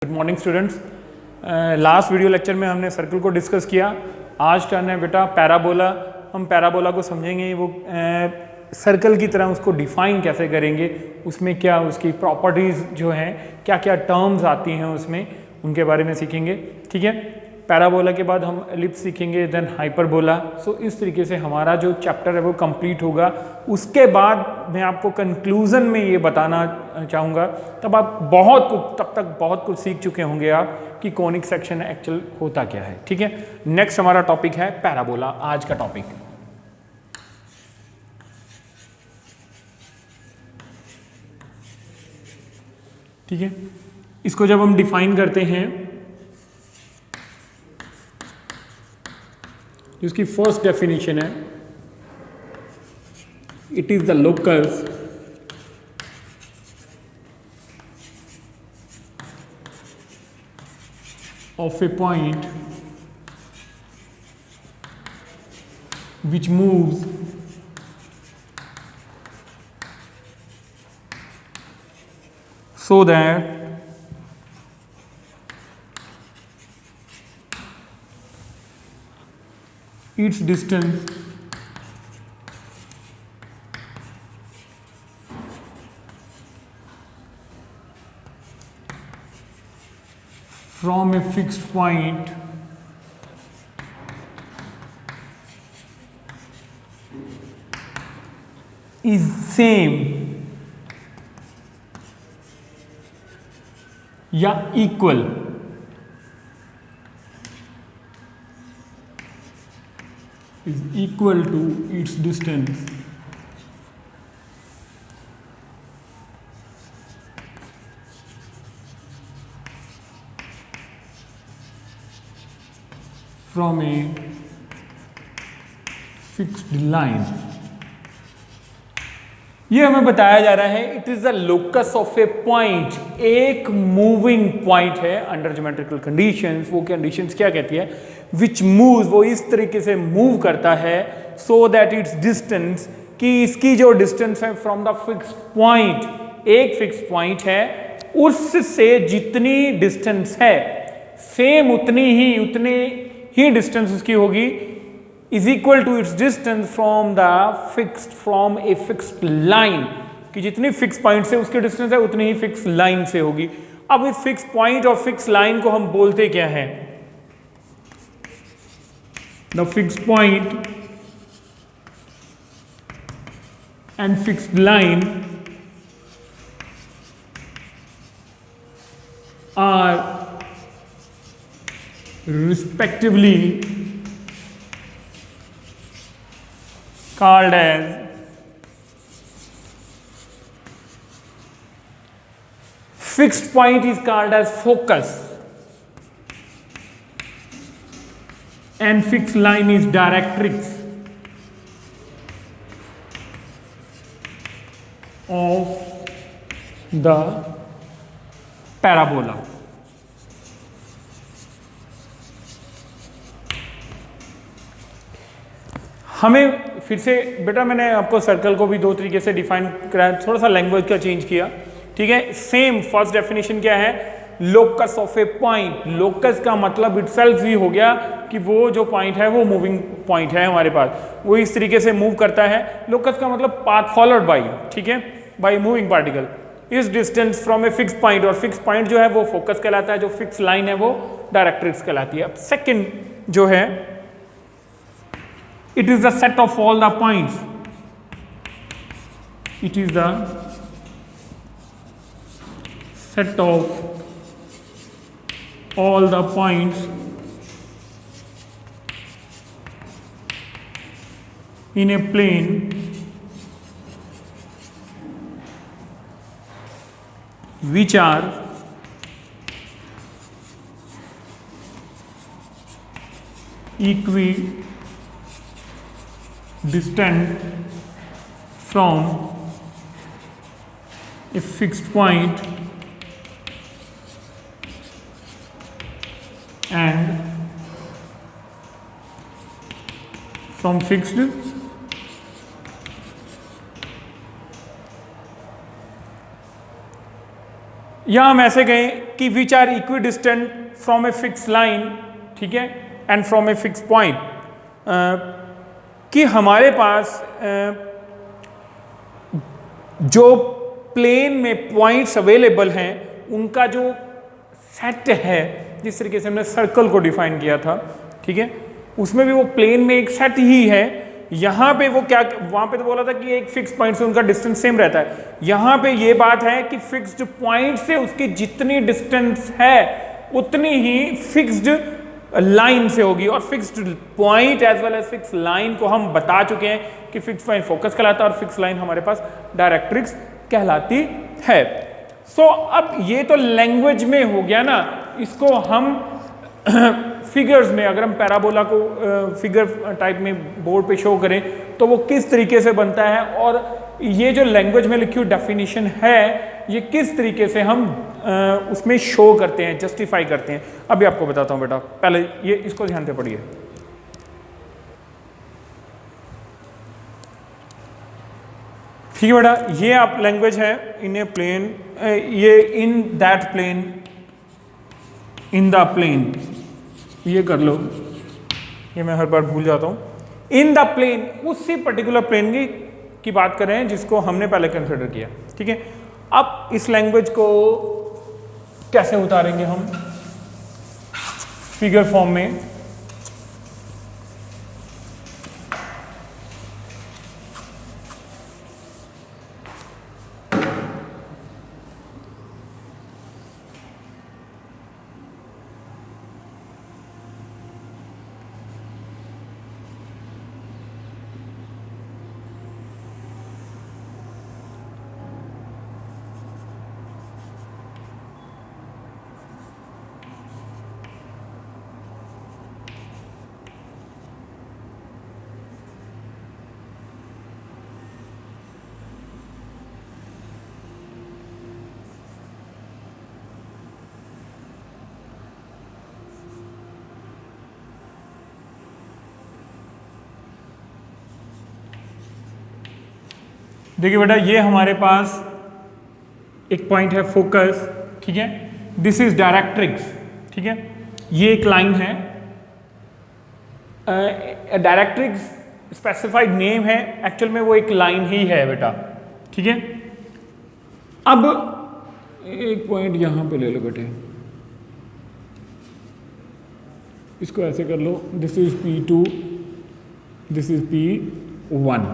Good morning students. Last video lecture में हमने circle को डिस्कस किया। आज टर्न है बेटा पैराबोला। हम पैराबोला को समझेंगे, वो सर्कल की तरह उसको डिफाइन कैसे करेंगे, उसमें क्या उसकी प्रॉपर्टीज़ जो हैं, क्या क्या टर्म्स आती हैं उसमें, उनके बारे में सीखेंगे। ठीक है, पैराबोला के बाद हम एलिप्स सीखेंगे, देन हाइपरबोला। सो इस तरीके से हमारा जो चैप्टर है वो कंप्लीट होगा। उसके बाद मैं आपको कंक्लूजन में ये बताना चाहूँगा, तब आप तब तक बहुत कुछ सीख चुके होंगे आप कि कॉनिक सेक्शन एक्चुअल होता क्या है। ठीक है, नेक्स्ट हमारा टॉपिक है पैराबोला, आज का टॉपिक। ठीक है, इसको जब हम डिफाइन करते हैं, इसकी फर्स्ट डेफिनेशन है, it is the locus of a point which moves so that its distance from a fixed point is same या equal to its distance from a fixed line। ये हमें बताया जा रहा है, it is the locus of A point, एक moving point है under geometrical conditions. वो कंडीशंस क्या कहती है? विच मूव्स, वो इस तरीके से मूव करता है, सो दैट इट्स डिस्टेंस, कि इसकी जो डिस्टेंस है फ्रॉम द फिक्स्ड पॉइंट, एक फिक्स्ड पॉइंट है, उससे जितनी डिस्टेंस है सेम उतने ही डिस्टेंस उसकी होगी, is equal to its distance from a fixed line, कि जितनी फिक्स पॉइंट से उसकी डिस्टेंस है उतनी ही फिक्स लाइन से होगी। अब इस फिक्स पॉइंट और फिक्स लाइन को हम बोलते क्या है? The fix point and fixed line are respectively called as fixed point is called as focus and fixed line is directrix of the parabola। हमें फिर से बेटा, मैंने आपको सर्कल को भी दो तरीके से डिफाइन कराया, थोड़ा सा लैंग्वेज का चेंज किया। ठीक है, सेम फर्स्ट डेफिनेशन क्या है? Locus of A point. Locus का मतलब इटसेल्फ ही हो गया कि वो जो पॉइंट है वो मूविंग पॉइंट है हमारे पास, वो इस तरीके से मूव करता है। लोकस का मतलब पाथ फॉलोड बाई, ठीक है, बाई मूविंग पार्टिकल इस distance from a fix point, और फिक्स पॉइंट जो है वो फोकस कहलाता है, जो फिक्स लाइन है वो डायरेक्ट्रिक्स कहलाती है। अब सेकेंड जो है, it is the set of all the points, it is the set of all the points in a plane which are equidistant from a fixed point and from fixed यहां हम ऐसे गए कि which are equidistant from a fix line, ठीक है, and from a fix point, कि हमारे पास जो प्लेन में पॉइंट्स अवेलेबल हैं उनका जो सेट है, जिस तरीके से हमने सर्कल को डिफाइन किया था, ठीक है, उसमें भी वो प्लेन में एक सेट ही है। यहां पे वो क्या, वहां पे तो बोला था कि एक फिक्स पॉइंट से उनका डिस्टेंस सेम रहता है, यहां पे ये बात है कि फिक्स्ड पॉइंट से उसकी जितनी डिस्टेंस है उतनी ही फिक्स्ड लाइन से होगी, और fixed point as well as fix line को हम बता चुके हैं कि फिक्स पॉइंट फोकस कहलाता है और फिक्स लाइन हमारे पास डायरेक्ट्रिक्स कहलाती है। सो अब ये तो लैंग्वेज में हो गया ना, इसको हम फिगर्स में, अगर हम पैराबोला को फिगर टाइप में बोर्ड पे शो करें तो वो किस तरीके से बनता है, और ये जो लैंग्वेज में लिखी हुई डेफिनेशन है ये किस तरीके से हम उसमें शो करते हैं, जस्टिफाई करते हैं, अभी आपको बताता हूं बेटा। पहले ये इसको ध्यान से पढ़िए। ठीक है बेटा, ये आप लैंग्वेज है इन ए प्लेन, ये in that plane, in the plane, ये कर लो, ये मैं हर बार भूल जाता हूं। इन द प्लेन, उसी पर्टिकुलर प्लेन की बात कर रहे हैं जिसको हमने पहले कंसिडर किया, ठीक है। अब इस लैंग्वेज को कैसे उतारेंगे हम फिगर फॉर्म में? देखिए बेटा, ये हमारे पास एक पॉइंट है फोकस, ठीक है, दिस इज डायरेक्ट्रिक्स, ठीक है, ये एक लाइन है, डायरेक्ट्रिक्स स्पेसिफाइड नेम है, एक्चुअल में वो एक लाइन ही है बेटा, ठीक है। अब एक पॉइंट यहां पे ले लो बेटे, इसको ऐसे कर लो, this is P2, this is P1,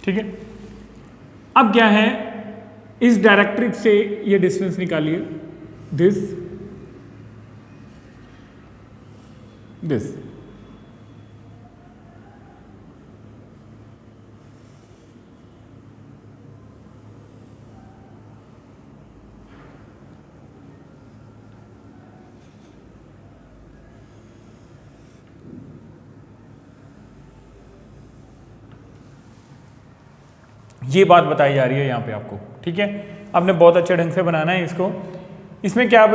ठीक है। अब क्या है, इस डायरेक्ट्रिक्स से ये डिस्टेंस निकालिए, दिस दिस, ये बात बताई जा रही है यहाँ पे आपको, ठीक है। आपने बहुत अच्छे ढंग से बनाना है इसको। इसमें क्या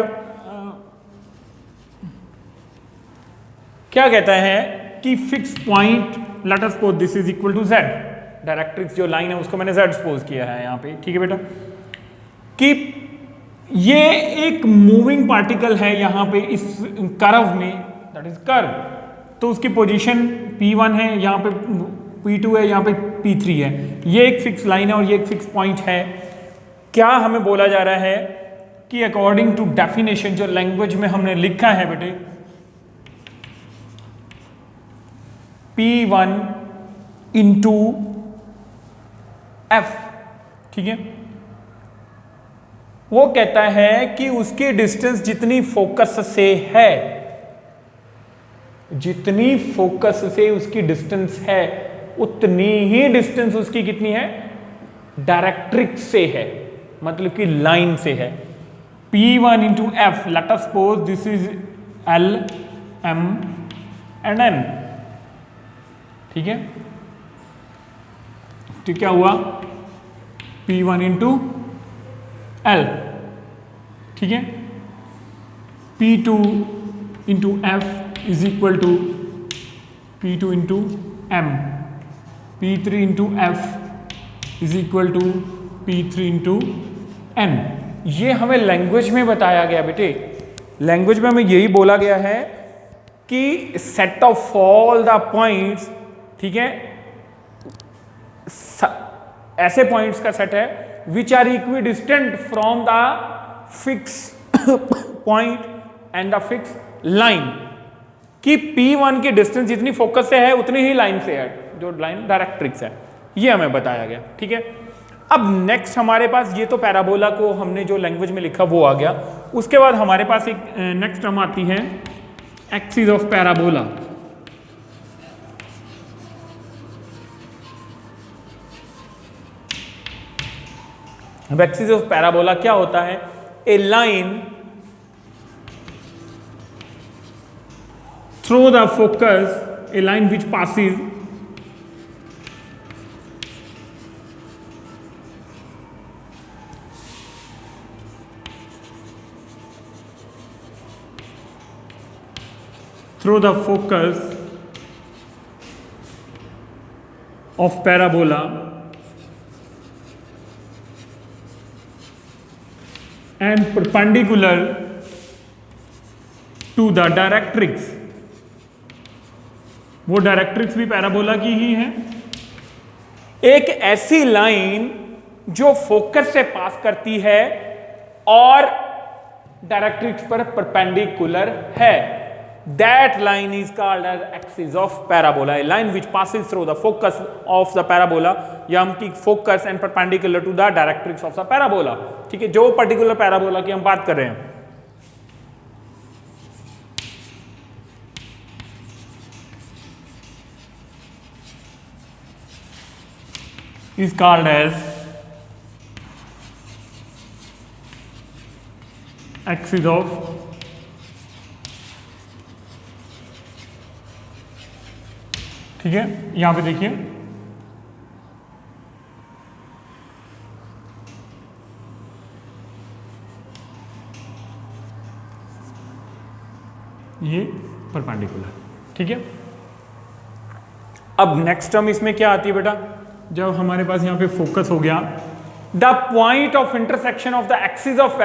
कहता है कि fix point, let us suppose this is equal to z, directrix जो लाइन है उसको मैंने z सपोज किया है यहाँ पे, ठीक है बेटा, कि ये एक मूविंग पार्टिकल है यहाँ पे इस कर्व में, दैट इज कर्व, तो उसकी पोजीशन P1 है, यहाँ पे P2 है, यहाँ पे P3 है, ये एक फिक्स लाइन है और ये एक फिक्स पॉइंट है। क्या हमें बोला जा रहा है कि अकॉर्डिंग टू डेफिनेशन जो लैंग्वेज में हमने लिखा है बेटे, P1 इंटू F, ठीक है, वो कहता है कि उसकी डिस्टेंस जितनी फोकस से है, जितनी फोकस से उसकी डिस्टेंस है उतनी ही डिस्टेंस उसकी कितनी है, डायरेक्ट्रिक्स से है, मतलब कि लाइन से है। P1 into F, late us suppose this is L, M and N, ठीक है, तो क्या हुआ, P1 इंटू L, ठीक है, P2 into F is equal to P2 into M, P3 into F is equal to P3 into N. ये हमें language में बताया गया बेटे, लैंग्वेज में हमें यही बोला गया है कि set of all the points, ठीक है, ऐसे पॉइंट्स का सेट है which are equidistant from the fix point and the fix line, कि P1 की डिस्टेंस जितनी फोकस से है उतनी ही लाइन से है, जो लाइन डायरेक्ट्रिक्स है, ये हमें बताया गया। ठीक है, अब नेक्स्ट हमारे पास, ये तो पैराबोला को हमने जो लैंग्वेज में लिखा वो आ गया। उसके बाद हमारे पास एक नेक्स्ट टर्म आती है एक्सिस ऑफ पैराबोला। अब एक्सिस ऑफ पैराबोला क्या होता है? A line through the focus, a line which passes through the focus of parabola and perpendicular to the directrix। वो डायरेक्ट्रिक्स भी पैराबोला की ही है। एक ऐसी लाइन जो फोकस से पास करती है और डायरेक्ट्रिक्स पर परपेंडिकुलर है, that line is called as axis of parabola, a line which passes through the focus of the parabola, या हम की focus and perpendicular to the directrix of the parabola। ठीक है, जो पर्टिकुलर पैराबोला की हम बात कर रहे हैं, is called as axis of ठीक है, यहां पे देखिए ये परपेंडिकुलर। ठीक है, अब नेक्स्ट टर्म इसमें क्या आती है बेटा? जब हमारे पास यहां पे फोकस हो गया, the point of intersection of the axis of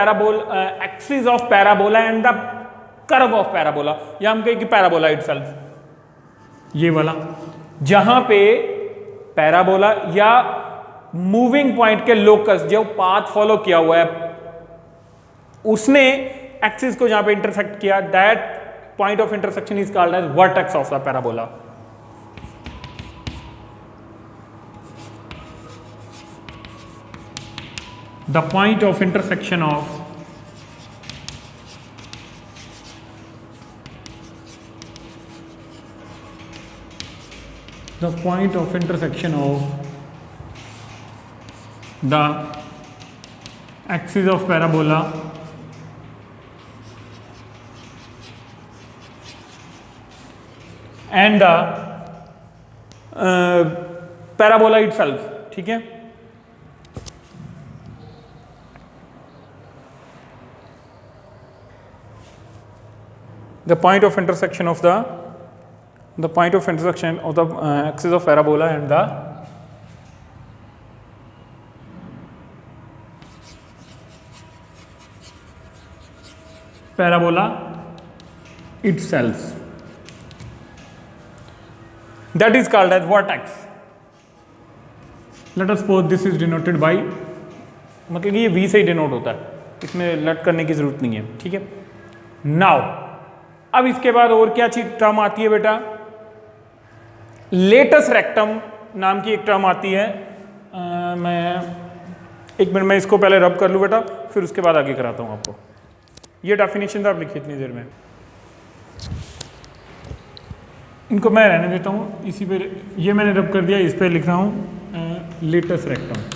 parabola and the curve of parabola, या हम कहें कि पैराबोला इटसेल्फ, ये वाला जहां पे पैराबोला या मूविंग पॉइंट के लोकस जो पाथ फॉलो किया हुआ है उसने एक्सिस को जहां पे इंटरसेक्ट किया, that point of intersection is called as vertex of the parabola. The point of intersection of the point of intersection of the axis of parabola and the parabola itself। ठीक है, the point of intersection of the point of intersection of the axis of parabola and the parabola itself, that is called as vertex। let us suppose this is denoted by, मतलब ये v से ही denote होता है, इसमें लट करने की जरूरत नहीं है। ठीक है, नाउ अब इसके बाद और क्या चीज टर्म आती है बेटा? लेटस रेक्टम नाम की एक टर्म आती है। मैं एक मिनट में इसको पहले रब कर लूँ बेटा, फिर उसके बाद आगे कराता हूँ आपको। ये डेफिनेशन आप लिखिए इतनी देर में, इनको मैं रहने देता हूँ इसी पे। ये मैंने रब कर दिया, इस पे लिख रहा हूँ लेटस रेक्टम।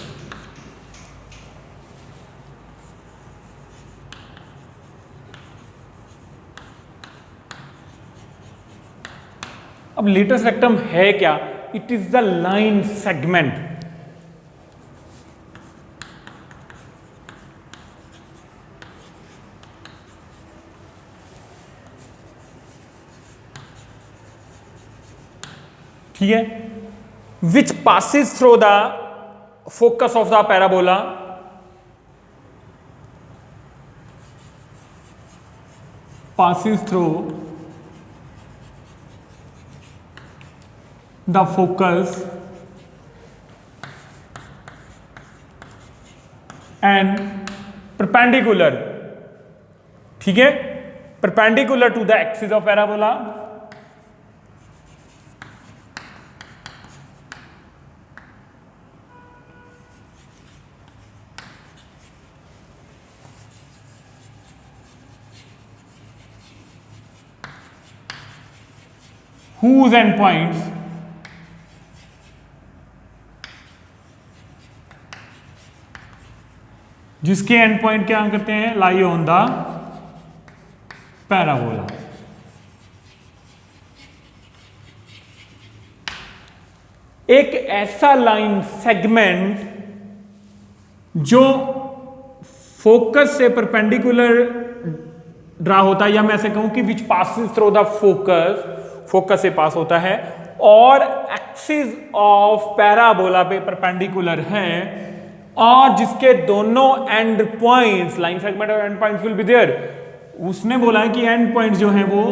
अब लेटस रेक्टम है क्या? It is the line segment ठीक है, विच passes through the focus of the parabola passes through the focus and perpendicular, ठीक है, perpendicular to the axis of parabola whose endpoints जिसके एंड पॉइंट क्या करते हैं, लाई ऑन द पैराबोला। एक ऐसा लाइन सेगमेंट जो फोकस से परपेंडिकुलर ड्रा होता है, या मैं ऐसे कहूं कि which passes through the focus से पास होता है और एक्सिस ऑफ पैराबोला पे परपेंडिकुलर है, और जिसके दोनों एंड पॉइंट्स, लाइन सेगमेंट और end points will be there. उसने बोला है कि एंड पॉइंट जो है वो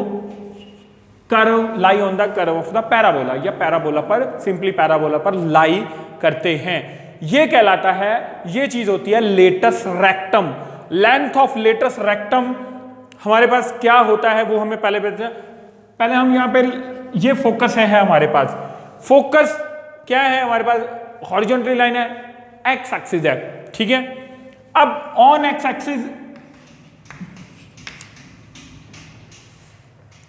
curve lie on the curve of the parabola, या पैराबोला पर, सिंपली पैराबोला पर लाई करते हैं। ये कहलाता है, ये चीज होती है latus rectum. Length of latus rectum हमारे पास क्या होता है वो हमें पहले हम यहां पे, ये फोकस है हमारे पास। फोकस क्या है हमारे पास, हॉरिजॉन्टल लाइन है, एक्स एक्सिस है, ठीक है। अब ऑन एक्स एक्सिस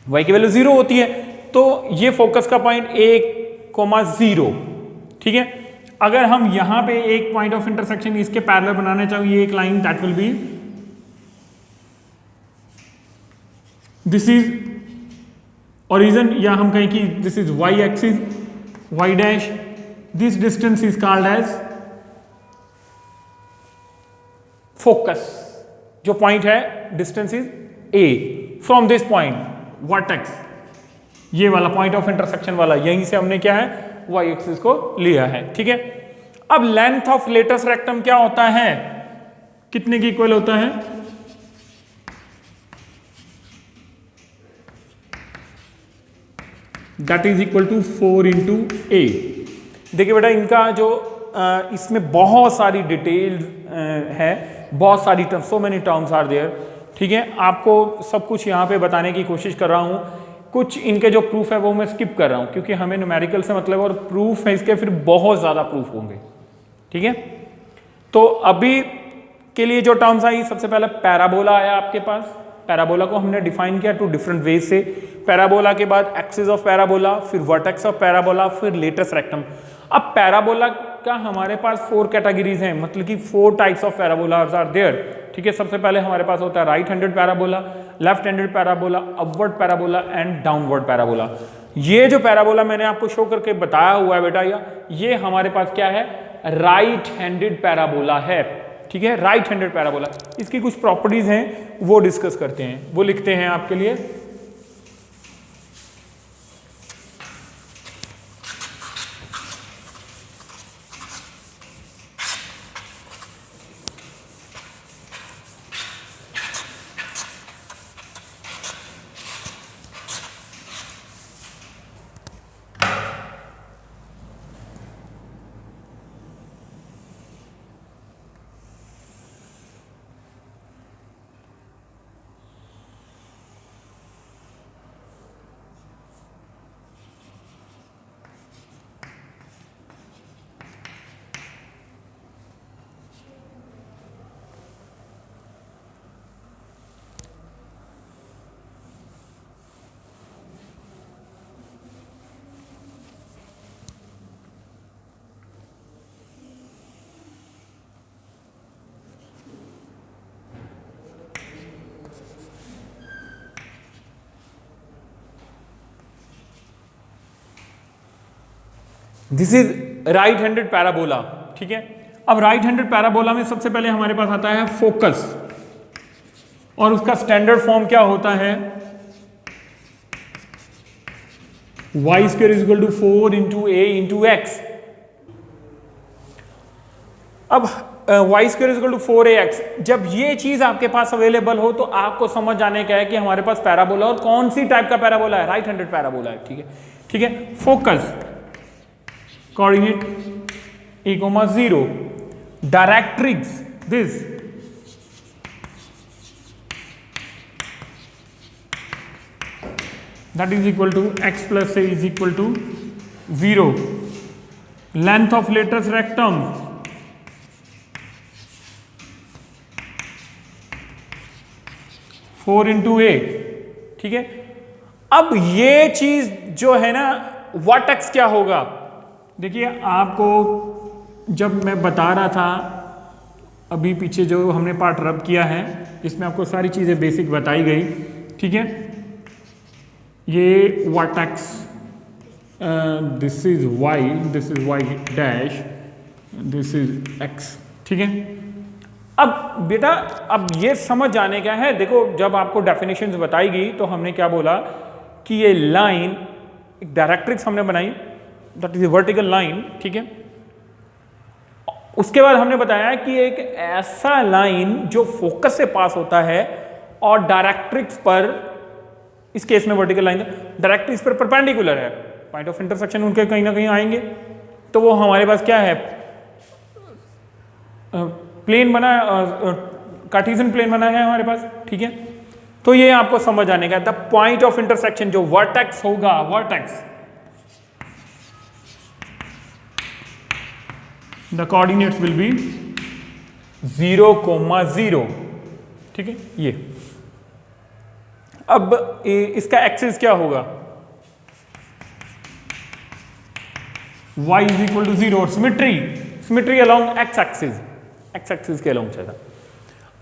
y की वैल्यू 0 होती है, तो ये फोकस का पॉइंट 1,0, ठीक है। अगर हम यहां पे एक पॉइंट ऑफ इंटरसेक्शन इसके पैरेलल बनाना चाहिए, एक line that will be, this is origin, या हम कहें कि this is y axis, y dash, this distance is called as focus. जो पॉइंट है, distance is a from this point vertex, ये वाला पॉइंट ऑफ इंटरसेक्शन वाला, यहीं से हमने क्या है, y एक्सिस को लिया है, ठीक है। अब लेंथ ऑफ लेटस रेक्टम क्या होता है, कितने की इक्वल होता है, that is equal to 4 into a। देखिए बेटा, इनका जो इसमें बहुत सारी डिटेल है, बहुत सारी terms, so many terms are there, ठीक है। आपको सब कुछ यहाँ पे बताने की कोशिश कर रहा हूँ। कुछ इनके जो प्रूफ है वो मैं स्किप कर रहा हूँ, क्योंकि हमें न्यूमेरिकल से मतलब, और प्रूफ है इसके फिर बहुत ज़्यादा प्रूफ होंगे, ठीक है। तो अभी के लिए जो टर्म्स आई, सबसे पहले पैराबोला आया आपके पास। पैराबोला को हमने डिफाइन किया टू डिफरेंट वेज से। पैराबोला के बाद एक्सिस ऑफ पैराबोला, फिर वर्टेक्स ऑफ पैराबोला, फिर लेटस रेक्टम। अब पैराबोला का हमारे पास 4 कैटेगरीज हैं, मतलब कि 4 types of parabolas are there, ठीक है। सबसे पहले हमारे पास होता है right handed parabola, left handed parabola, upward parabola and downward parabola. ये जो पैराबोला मैंने आपको शो करके बताया हुआ है बेटा, ये हमारे पास क्या है, राइट हैंडेड पैराबोला है, ठीक है, राइट हैंडेड पैराबोला। इसकी कुछ प्रॉपर्टीज हैं वो डिस्कस करते हैं, वो लिखते हैं आपके लिए। This is right handed parabola, ठीक है। अब राइट हैंडेड पैराबोला में सबसे पहले हमारे पास आता है फोकस, और उसका स्टैंडर्ड फॉर्म क्या होता है, y² is equal to 4 into a into x. अब y square is equal to 4ax, जब ये चीज आपके पास अवेलेबल हो तो आपको समझ जाने का है कि हमारे पास पैराबोला और कौन सी टाइप का पैराबोला है, राइट हैंडेड पैराबोला है। ठीक है, ठीक है। Focus coordinate a,0, directrix this, that is equal to x plus a is equal to 0, length of lateral rectum four into a. ठीक है, अब ये चीज जो है ना वर्टेक्स क्या होगा, देखिए आपको जब मैं बता रहा था अभी पीछे जो हमने पार्ट रब किया है इसमें आपको सारी चीजें बेसिक बताई गई। ठीक है, ये vertex this is Y dash, this is X. ठीक है, अब बेटा अब ये समझ जाने का है, देखो जब आपको डेफिनेशंस बताई गई तो हमने क्या बोला कि ये लाइन एक डायरेक्ट्रिक्स हमने बनाई, that is a vertical line. ठीक है, उसके बाद हमने बताया कि एक ऐसा लाइन जो फोकस से पास होता है और डायरेक्ट्रिक्स पर, इस केस में वर्टिकल लाइन डायरेक्ट्रिक्स पर परपेंडिकुलर है, पॉइंट ऑफ इंटरसेक्शन उनके कहीं ना कहीं आएंगे, तो वो हमारे पास क्या है, प्लेन बना, कार्टेशियन प्लेन बना है हमारे पास। ठीक है, तो ये आपको समझ आने का, द पॉइंट ऑफ इंटरसेक्शन जो वर्टेक्स होगा, vertex the coordinates will be 0,0। ठीक है, ये अब इसका एक्सिस क्या होगा, y इज इक्वल टू 0 और सिमेट्री अलोंग एक्स एक्सिस के अलोंग चला।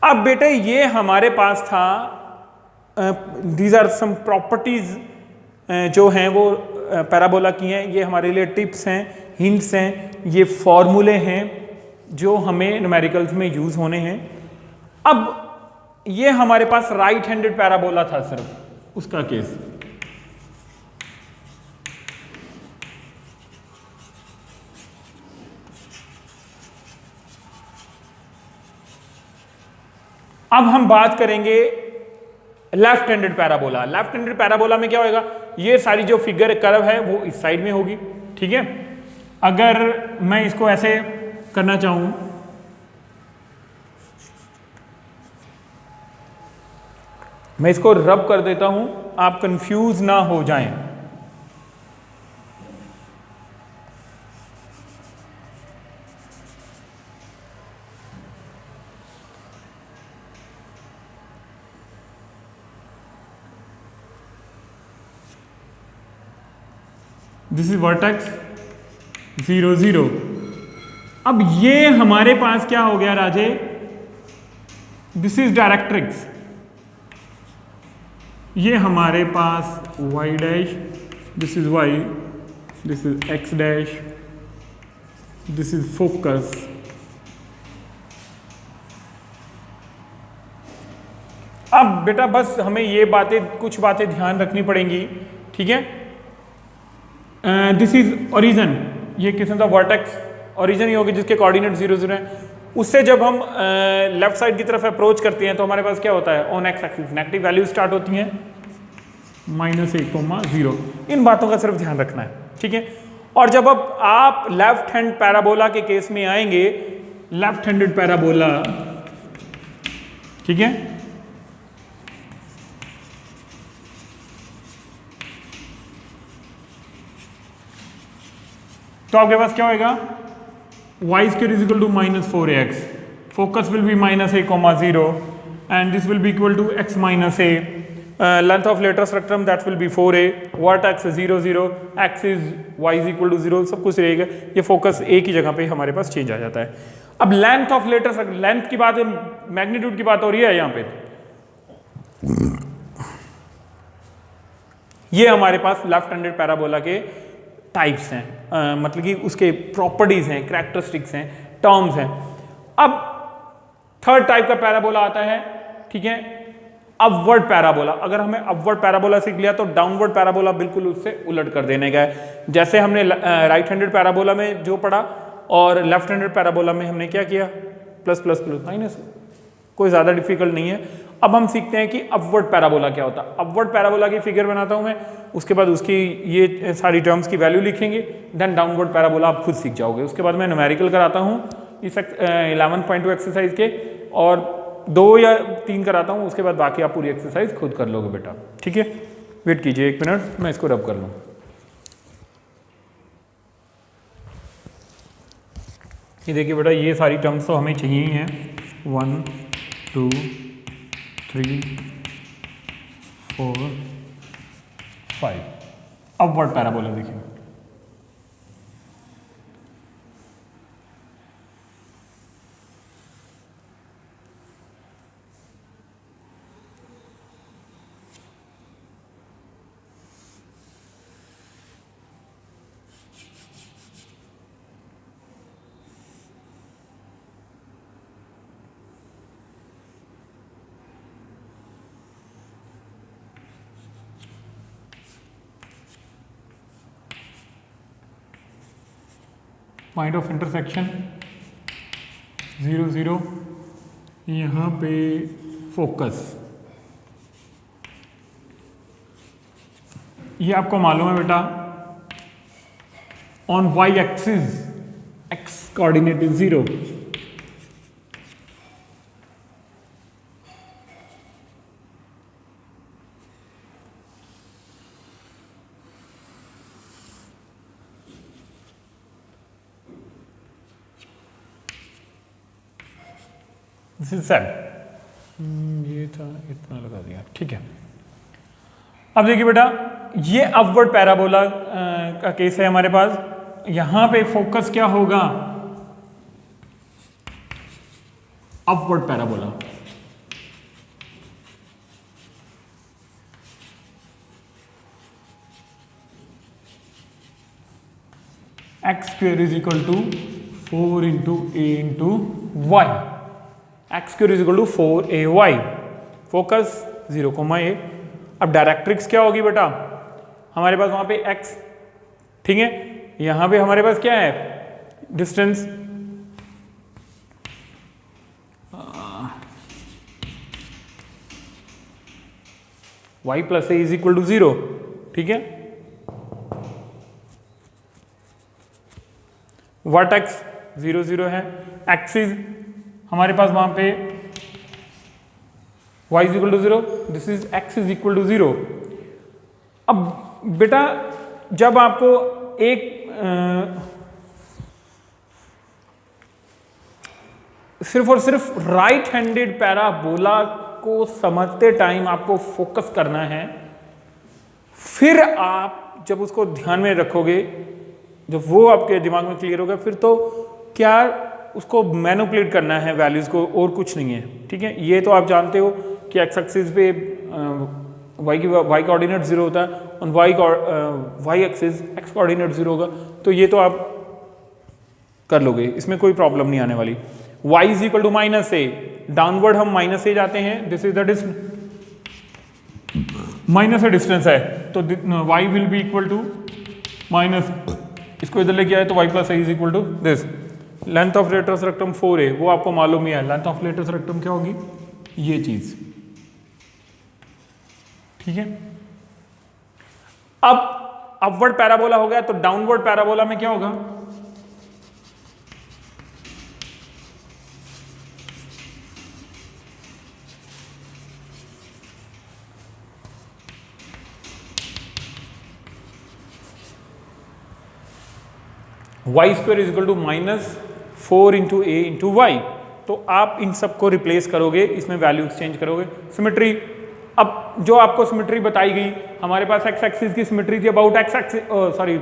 अब बेटे ये हमारे पास था, दीज आर सम प्रॉपर्टीज जो हैं वो पैराबोला की हैं, ये हमारे लिए टिप्स हैं, हिंट्स हैं, ये फॉर्मूले हैं जो हमें न्यूमेरिकल्स में यूज होने हैं। अब ये हमारे पास राइट हैंडेड पैराबोला था सिर्फ, उसका केस अब हम बात करेंगे left handed parabola. Left handed parabola में क्या होगा, ये सारी जो फिगर कर्व है वो इस साइड में होगी। ठीक है, अगर मैं इसको ऐसे करना चाहूं, मैं इसको रब कर देता हूं, आप कंफ्यूज ना हो जाएं। This is vertex 0, 0। अब ये हमारे पास क्या हो गया राजे, दिस इज डायरेक्ट्रिक्स, ये हमारे पास y dash, this is y, this is x dash, this is focus. अब बेटा बस हमें ये बातें, कुछ बातें ध्यान रखनी पड़ेंगी। ठीक है, दिस इज ओरिजन, ये किस्म का वर्टेक्स ओरिजन ही होगी जिसके कोऑर्डिनेट 0, 0 है। उससे जब हम लेफ्ट साइड की तरफ अप्रोच करते हैं तो हमारे पास क्या होता है, on x axis negative value start होती हैं, -1,0। इन बातों का सिर्फ ध्यान रखना है। ठीक है, और जब अब आप लेफ्ट हैंड पैराबोला के केस में आएंगे, लेफ्ट हैंडेड पैराबोला, ठीक है, तो आपके पास क्या होगा, y square is equal to -4ax, focus will be -a,0 and this will be equal to x minus a, length of lateral rectum that will be 4a, vertex 0, 0, axis y is equal to 0, सब कुछ रहेगा। ये focus a की जगह पे हमारे पास change आ जाता है। अब लेंथ ऑफ लेटरल, लेंथ की बात है, मैग्नीट्यूड की बात हो रही है यहाँ पे, ये हमारे पास लेफ्ट हैंडेड पैराबोला के टाइप्स हैं, मतलब कि उसके प्रॉपर्टीज हैं, कैरेक्टरिस्टिक्स हैं, टर्म्स हैं। अब थर्ड टाइप का पैराबोला आता है, ठीक है, अपवर्ड पैराबोला। अगर हमें अपवर्ड पैराबोला सीख लिया तो डाउनवर्ड पैराबोला बिल्कुल उससे उलट कर देने का है। जैसे हमने राइट हैंडेड पैराबोला में जो पढ़ा और लेफ्ट हैंडेड पैराबोला में हमने क्या किया, प्लस प्लस प्लस माइनस, कोई ज़्यादा डिफिकल्ट नहीं है। अब हम सीखते हैं कि अपवर्ड पैराबोला क्या होता है। अपवर्ड पैराबोला की फिगर बनाता हूं मैं, उसके बाद उसकी ये सारी टर्म्स की वैल्यू लिखेंगे, देन डाउनवर्ड पैराबोला आप खुद सीख जाओगे। उसके बाद मैं न्यूमेरिकल कराता हूं इस 11.2 एक्सरसाइज के, और 2 या 3 कराता हूं, उसके बाद बाकी आप पूरी एक्सरसाइज खुद कर लोगे बेटा, ठीक है। वेट कीजिए 1 मिनट, मैं इसको रब कर लूँ। ये देखिए बेटा, ये सारी टर्म्स तो हमें चाहिए ही हैं, 1 2 3 4 5। अपवर्ड पैराबोला देखिए, पॉइंट ऑफ इंटरसेक्शन 0 0, यहाँ पे फोकस, ये आपको मालूम है बेटा, on Y axis X coordinate is 0, this is set. ये था, इतना लगा दिया, ठीक है। अब देखिए बेटा, ये अपवर्ड पैराबोला का केस है हमारे पास। यहां पे फोकस क्या होगा, upward parabola. X square is equal to 4 into A into Y, X square is equal to 4ay, focus 0, a। अब डायरेक्ट्रिक्स क्या होगी बेटा, हमारे पास वहां पे x, ठीक है, यहां पे हमारे पास क्या है, distance y plus A is equal to 0, ठीक है। वर्टेक्स 0 0 है, एक्सिस हमारे पास वहां पे y is equal to 0, this is x is equal to 0। अब बेटा, जब आपको एक सिर्फ और सिर्फ राइट हैंडेड पैराबोला को समझते टाइम आपको फोकस करना है, फिर आप जब उसको ध्यान में रखोगे, जब वो आपके दिमाग में क्लियर होगा, फिर तो क्या उसको मैनिपुलेट करना है वैल्यूज को, और कुछ नहीं है, ठीक है। ये तो आप जानते हो कि एक्स एक्सिस पे वाई कोऑर्डिनेट 0 होता है, और वाई एक्सिस एक्स कोऑर्डिनेट 0 होगा, तो ये तो आप कर लोगे, इसमें कोई प्रॉब्लम नहीं आने वाली। y is equal to minus A, downward हम माइनस ए जाते हैं, this is the distance, minus A distance है, तो y will be equal to minus, इसको इधर लेके आए तो y plus A is equal to this. Length of latus rectum 4a, वो आपको मालूम ही है, लेंथ ऑफ लेटरस रेक्टम क्या होगी, ये चीज, ठीक है। अब अपवर्ड पैराबोला हो गया, तो डाउनवर्ड पैराबोला में क्या होगा, Y square is equal to minus 4 into A into Y. तो आप इन सबको रिप्लेस करोगे, इसमें वैल्यू एक्सचेंज करोगे। सिमेट्री, अब जो आपको सिमेट्री बताई गई, हमारे पास एक्स एक्सिस की सिमेट्री थी about x axis, sorry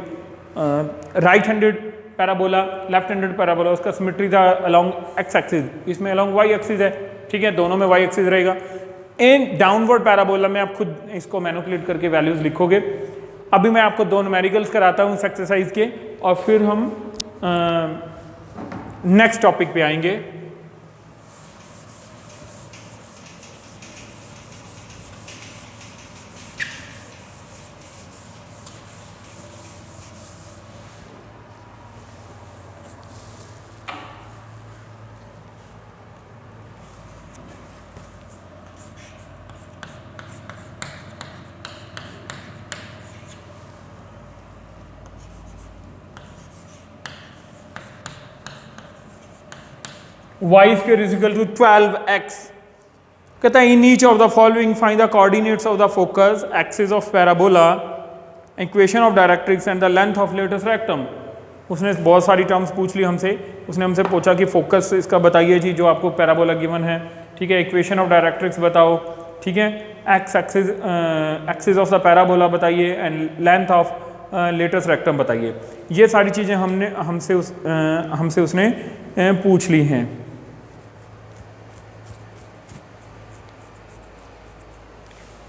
right handed parabola, left handed parabola, उसका सिमेट्री था अलोंग एक्स एक्सिस, इसमें अलोंग वाई एक्सिस है, ठीक है, दोनों में वाई एक्सिस रहेगा। इन डाउनवर्ड पैराबोला में आप खुद इसको मैनिपुलेट करके वैल्यूज लिखोगे। अभी मैं आपको 2 न्यूमेरिकल्स कराता हूँ इस एक्सरसाइज के, और फिर हम नेक्स्ट टॉपिक पे आएंगे। Y square is equal to 12x। कहता है in each of the following find the coordinates of the focus, axis of parabola, equation of directrix and the length of latus rectum. उसने बहुत सारी terms पूछ ली हमसे। उसने हमसे पूछा कि फोकस इसका बताइए जी, जो आपको पैराबोला गिवन है, ठीक है। इक्वेशन ऑफ डायरेक्ट्रिक्स बताओ, ठीक है। एक्सिस ऑफ द पैराबोला बताइए and length of latus rectum बताइए। ये सारी चीज़ें हमसे उसने पूछ ली हैं।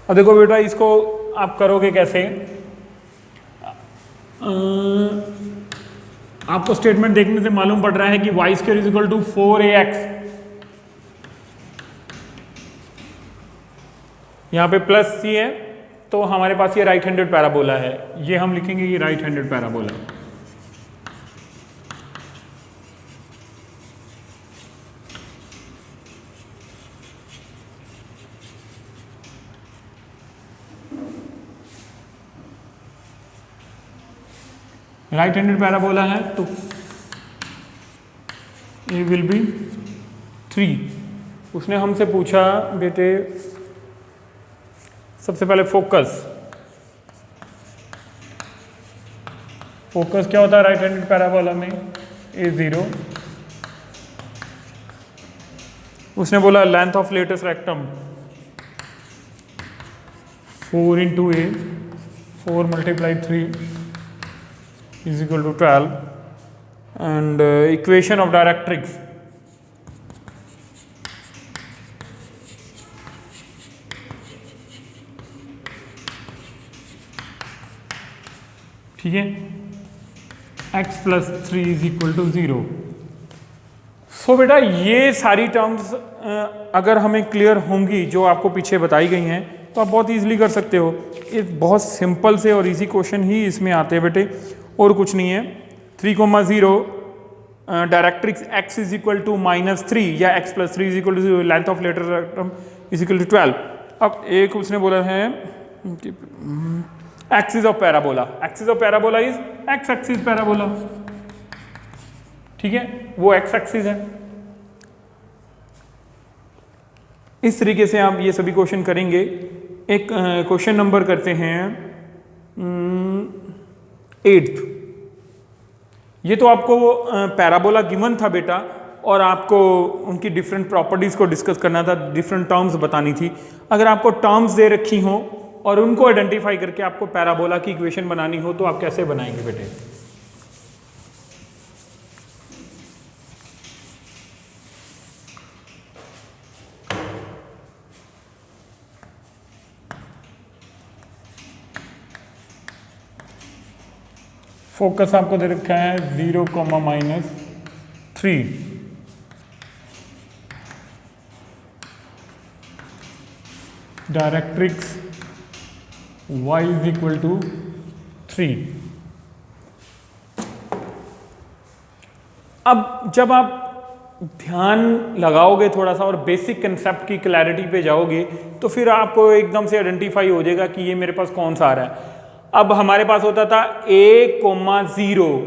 अब देखो बेटा, इसको आप करोगे कैसे? आपको स्टेटमेंट देखने से मालूम पड़ रहा है कि Y square is equal to 4ax, यहाँ पे प्लस सी है, तो हमारे पास ये राइट हैंडेड पैराबोला है। ये हम लिखेंगे ये right handed parabola. Right handed parabola है तो ए विल बी 3। उसने हमसे पूछा बेटे सबसे पहले फोकस क्या होता है राइट हैंडेड पैराबोला में? A0। उसने बोला length of latus rectum 4 into A, 4 multiply 3 is equal to 12 and equation of directrix ठीक है, x plus 3 is equal to 0। So बेटा ये सारी टर्म्स अगर हमें क्लियर होंगी जो आपको पीछे बताई गई हैं तो आप बहुत इजीली कर सकते हो। ये बहुत सिंपल से और इजी क्वेश्चन ही इसमें आते हैं बेटे, और कुछ नहीं है। 3,0 directrix x is equal to -3 या x plus 3 is equal to 0, length of latus rectum is equal to 12। अब एक उसने बोला है axis of parabola is x axis parabola, ठीक है, वो x एक्सिस है। इस तरीके से आप ये सभी क्वेश्चन करेंगे। एक क्वेश्चन नंबर करते हैं 8th। ये तो आपको पैराबोला गिवन था बेटा, और आपको उनकी डिफरेंट प्रॉपर्टीज को डिस्कस करना था, डिफरेंट टर्म्स बतानी थी। अगर आपको टर्म्स दे रखी हो और उनको आइडेंटिफाई करके आपको पैराबोला की इक्वेशन बनानी हो तो आप कैसे बनाएंगे बेटे? फोकस आपको दे रखा है 0, -3। Directrix y is equal to 3। अब जब आप ध्यान लगाओगे थोड़ा सा और बेसिक कंसेप्ट की क्लैरिटी पे जाओगे तो फिर आपको एकदम से आइडेंटिफाई हो जाएगा कि ये मेरे पास कौन सा आ रहा है। अब हमारे पास होता था a,0,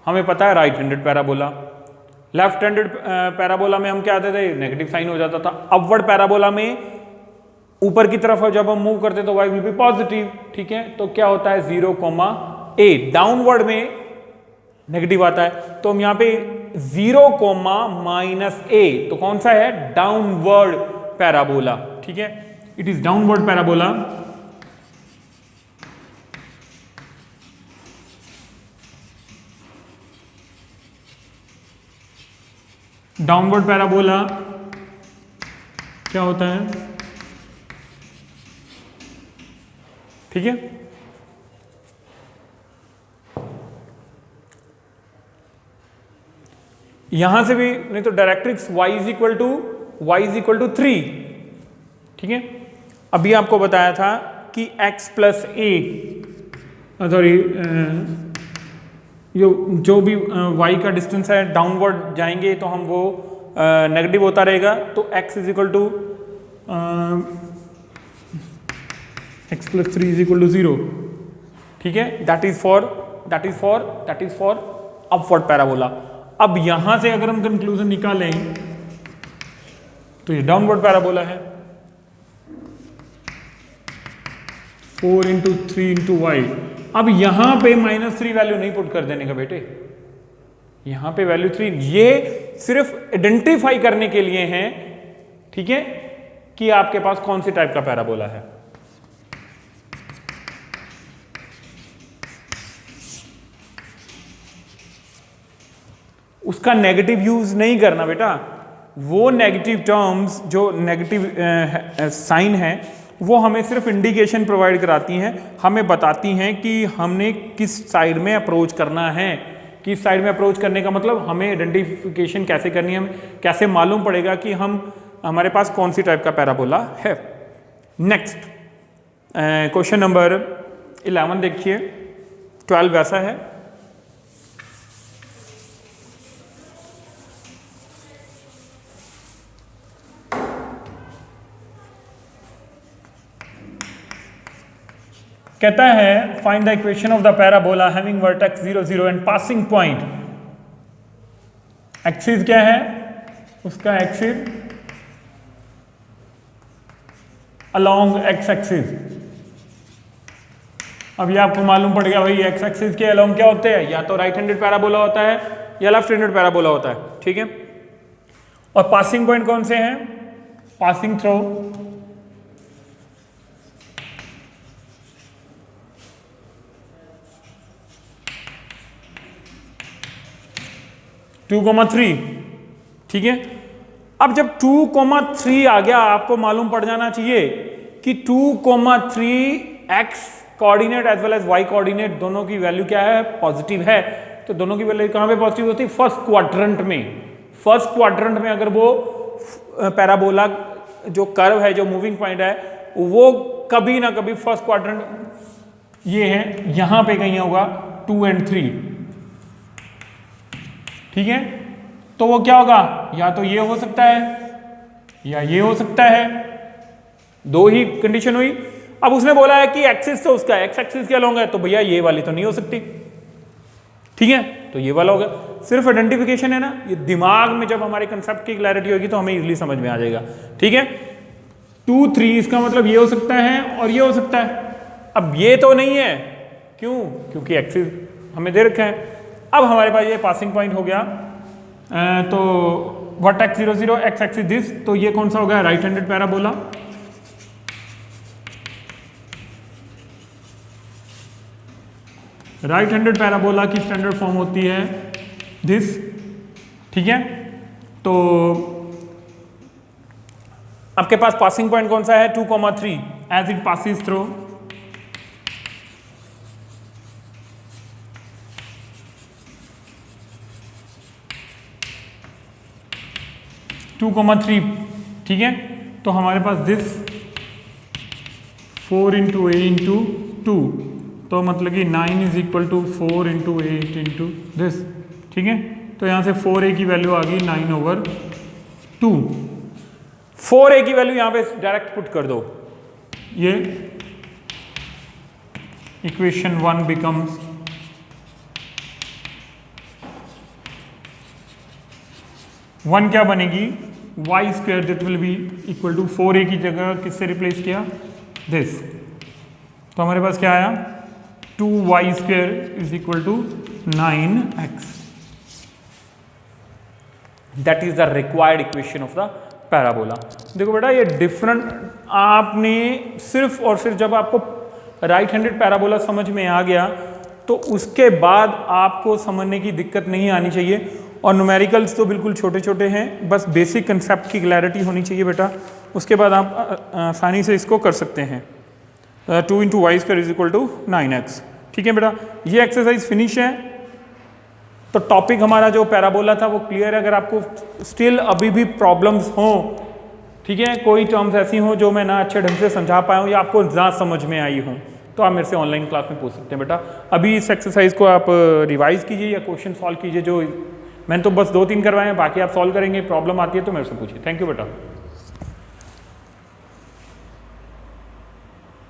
हमें पता है right handed parabola. Left handed parabola में हम क्या आते थे? नेगेटिव साइन हो जाता था। अपवर्ड पैराबोला में ऊपर की तरफ जब हम मूव करते तो y विल बी पॉजिटिव, ठीक है। तो क्या होता है 0,a। डाउनवर्ड में नेगेटिव आता है, तो हम यहाँ पे 0,-a, तो कौन सा है? डाउनवर्ड पैराबोला, ठीक है। It is downward parabola. Downward parabola क्या होता है? ठीक है, यहां से भी नहीं तो directrix y is equal to 3, ठीक है। अभी आपको बताया था कि x प्लस ए, सॉरी, जो भी y का डिस्टेंस है डाउनवर्ड जाएंगे तो हम वो नेगेटिव होता रहेगा, तो x is equal to x plus 3 is equal to 0, ठीक है। That is for upward parabola. अब यहां से अगर हम कंक्लूजन निकालें तो ये डाउनवर्ड पैराबोला है, 4 इंटू 3 इंटू वाई। अब यहां पे -3 वैल्यू नहीं पुट कर देने का बेटे, यहां पे वैल्यू 3, ये सिर्फ आइडेंटिफाई करने के लिए है, ठीक है, कि आपके पास कौन सी टाइप का पैराबोला है। उसका नेगेटिव यूज नहीं करना बेटा, वो नेगेटिव टर्म्स जो नेगेटिव साइन है वो हमें सिर्फ इंडिकेशन प्रोवाइड कराती हैं, हमें बताती हैं कि हमने किस साइड में अप्रोच करना है। किस साइड में अप्रोच करने का मतलब हमें आइडेंटिफिकेशन कैसे करनी है, हमें कैसे मालूम पड़ेगा कि हमारे पास कौन सी टाइप का पैराबोला है। नेक्स्ट क्वेश्चन नंबर 11 देखिए, 12 वैसा है। कहता है find the equation of the parabola having vertex 0 0 and passing point. Axis क्या है उसका, एक्सिस अलोंग एक्स एक्सिस। अब ये आपको मालूम पड़ेगा भाई एक्स एक्सिस के अलोंग क्या होते हैं, या तो राइट हैंडेड पैराबोला होता है या लेफ्ट हैंडेड पैराबोला होता है, ठीक है। और पासिंग पॉइंट कौन से हैं, पासिंग थ्रू, टू 2,3, ठीक है। अब जब 2,3 आ गया, आपको मालूम पड़ जाना चाहिए कि 2,3 X coordinate as well as Y coordinate दोनों की वैल्यू क्या है, पॉजिटिव है। तो दोनों की वैल्यू कहां पे पॉजिटिव होती है, फर्स्ट क्वाड्रेंट में। फर्स्ट क्वाड्रेंट में अगर वो पैराबोला जो कर्व है, जो मूविंग पॉइंट है, वो कभी ना कभी फर्स्ट क्वाड्रेंट ये है, यहां पे कहीं होगा 2 और 3, ठीक है। तो वो क्या होगा, या तो ये हो सकता है या ये हो सकता है, दो ही कंडीशन हुई। अब उसने बोला है कि एक्सिस तो उसका एक्स एक्सिस के अलोंग है, तो भैया ये वाली तो नहीं हो सकती, ठीक है, तो ये वाला होगा। सिर्फ आइडेंटिफिकेशन है ना, ये दिमाग में जब हमारे कंसेप्ट की क्लैरिटी होगी तो हमें इजीली समझ में आ जाएगा, ठीक है। 2 3 इसका मतलब ये हो सकता है और ये हो सकता है। अब ये तो नहीं है, क्यों, क्योंकि एक्सिस हमें दे रखा है। अब हमारे पास ये पासिंग पॉइंट हो गया, तो वर्टेक्स 0 0 एक्स एक्सिस दिस, तो ये कौन सा हो गया, right handed parabola. Right handed parabola की स्टैंडर्ड फॉर्म होती है दिस, ठीक है। तो आपके पास पासिंग पॉइंट कौन सा है, 2,3 as it passes through, two 3, ठीक है। तो हमारे पास दिस 4 इंटू ए इंटू 2, तो मतलब कि 9 is equal to 4 into 8 into this, ठीक है। तो यहाँ से 4a की वैल्यू आ गई 9/2। 4a की वैल्यू यहाँ पे डायरेक्ट पुट कर दो, ये इक्वेशन 1 बिकम्स वन क्या बनेगी, Y square that will be equal to 4a की जगह किससे रिप्लेस किया, दिस। तो हमारे पास क्या आया, 2y square is equal to 9x। That is the required equation of the parabola. देखो बेटा ये डिफरेंट, आपने सिर्फ और सिर्फ जब आपको राइट हैंडेड पैराबोला समझ में आ गया तो उसके बाद आपको समझने की दिक्कत नहीं आनी चाहिए। और न्यूमेरिकल्स तो बिल्कुल छोटे छोटे हैं, बस बेसिक कंसेप्ट की क्लैरिटी होनी चाहिए बेटा, उसके बाद आप आसानी से इसको कर सकते हैं। 2 into Y square is equal to 9x, ठीक है बेटा। ये एक्सरसाइज फिनिश है। तो टॉपिक हमारा जो पैराबोला था वो क्लियर है। अगर आपको स्टिल अभी भी प्रॉब्लम्स हों, ठीक है, कोई टर्म्स ऐसी हों जो मैं ना अच्छे ढंग से समझा पाया हूँ या आपको ना समझ में आई हूँ, तो आप मेरे से ऑनलाइन क्लास में पूछ सकते हैं बेटा। अभी इस एक्सरसाइज को आप रिवाइज कीजिए या क्वेश्चन सॉल्व कीजिए। जो मैंने तो बस 2-3 करवाए हैं, बाकी आप सॉल्व करेंगे। प्रॉब्लम आती है तो मेरे से पूछिए। थैंक यू बेटा।